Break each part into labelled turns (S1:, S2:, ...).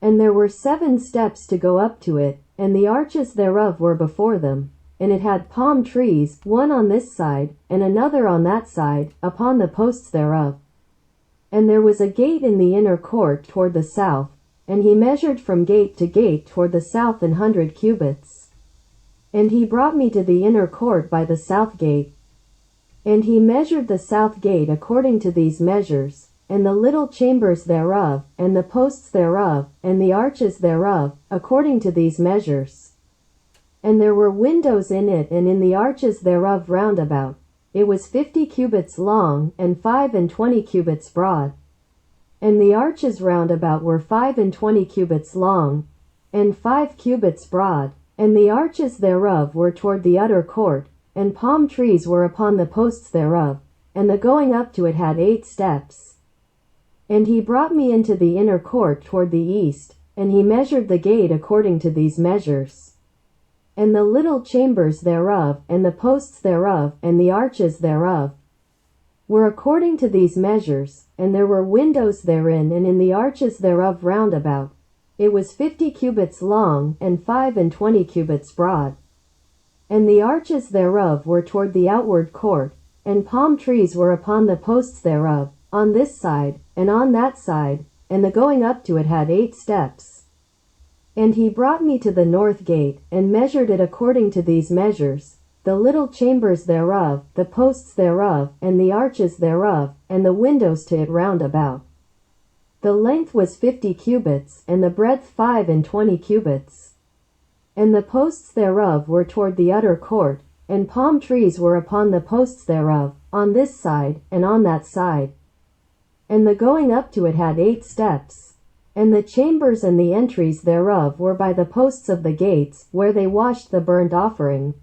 S1: And there were 7 steps to go up to it, and the arches thereof were before them. And it had palm trees, one on this side, and another on that side, upon the posts thereof. And there was a gate in the inner court toward the south, and he measured from gate to gate toward the south 100 cubits. And he brought me to the inner court by the south gate. And he measured the south gate according to these measures, and the little chambers thereof, and the posts thereof, and the arches thereof, according to these measures. And there were windows in it and in the arches thereof round about. It was 50 cubits long, and 25 cubits broad. And the arches round about were 25 cubits long, and 5 cubits broad. And the arches thereof were toward the utter court, and palm trees were upon the posts thereof, and the going up to it had 8 steps. And he brought me into the inner court toward the east, and he measured the gate according to these measures. And the little chambers thereof, and the posts thereof, and the arches thereof, were according to these measures, and there were windows therein and in the arches thereof round about. It was 50 cubits long, and 25 cubits broad. And the arches thereof were toward the outward court, and palm trees were upon the posts thereof, on this side, and on that side, and the going up to it had 8 steps. And he brought me to the north gate, and measured it according to these measures, the little chambers thereof, the posts thereof, and the arches thereof, and the windows to it round about. The length was 50 cubits, and the breadth 25 cubits. And the posts thereof were toward the utter court, and palm trees were upon the posts thereof, on this side, and on that side. And the going up to it had 8 steps. And the chambers and the entries thereof were by the posts of the gates, where they washed the burnt offering.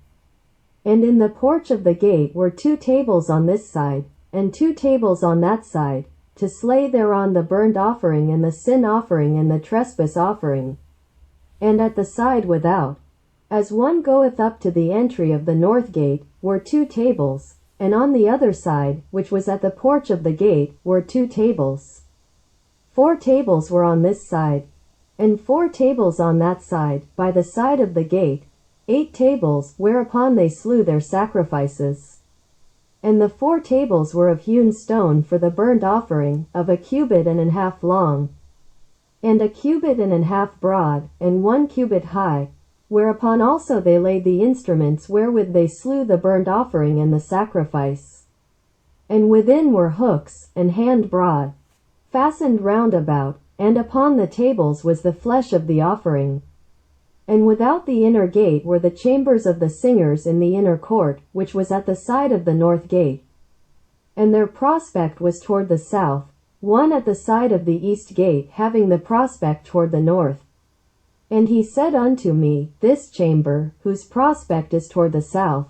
S1: And in the porch of the gate were 2 tables on this side, and 2 tables on that side, to slay thereon the burnt offering and the sin offering and the trespass offering. And at the side without, as one goeth up to the entry of the north gate, were 2 tables, and on the other side, which was at the porch of the gate, were 2 tables. 4 tables were on this side, and 4 tables on that side, by the side of the gate, 8 tables, whereupon they slew their sacrifices. And the 4 tables were of hewn stone for the burnt offering, of 1.5 cubits long, and 1.5 cubits broad, and 1 cubit high, whereupon also they laid the instruments wherewith they slew the burnt offering and the sacrifice. And within were hooks, an hand broad, fastened round about, and upon the tables was the flesh of the offering. And without the inner gate were the chambers of the singers in the inner court, which was at the side of the north gate. And their prospect was toward the south, one at the side of the east gate having the prospect toward the north. And he said unto me, This chamber, whose prospect is toward the south,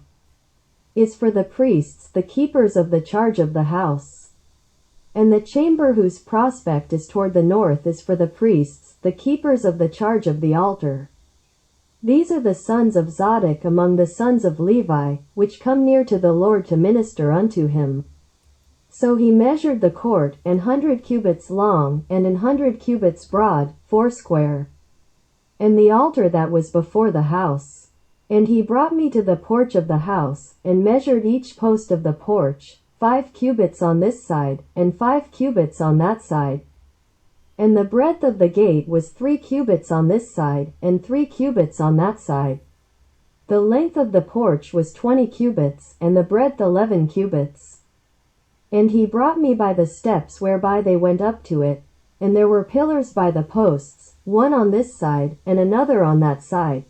S1: is for the priests, the keepers of the charge of the house. And the chamber whose prospect is toward the north is for the priests, the keepers of the charge of the altar. These are the sons of Zadok among the sons of Levi, which come near to the Lord to minister unto him. So he measured the court, 100 cubits long, and 100 cubits broad, foursquare, and the altar that was before the house. And he brought me to the porch of the house, and measured each post of the porch, 5 cubits on this side, and 5 cubits on that side. And the breadth of the gate was 3 cubits on this side, and 3 cubits on that side. The length of the porch was 20 cubits, and the breadth 11 cubits. And he brought me by the steps whereby they went up to it, and there were pillars by the posts, one on this side, and another on that side.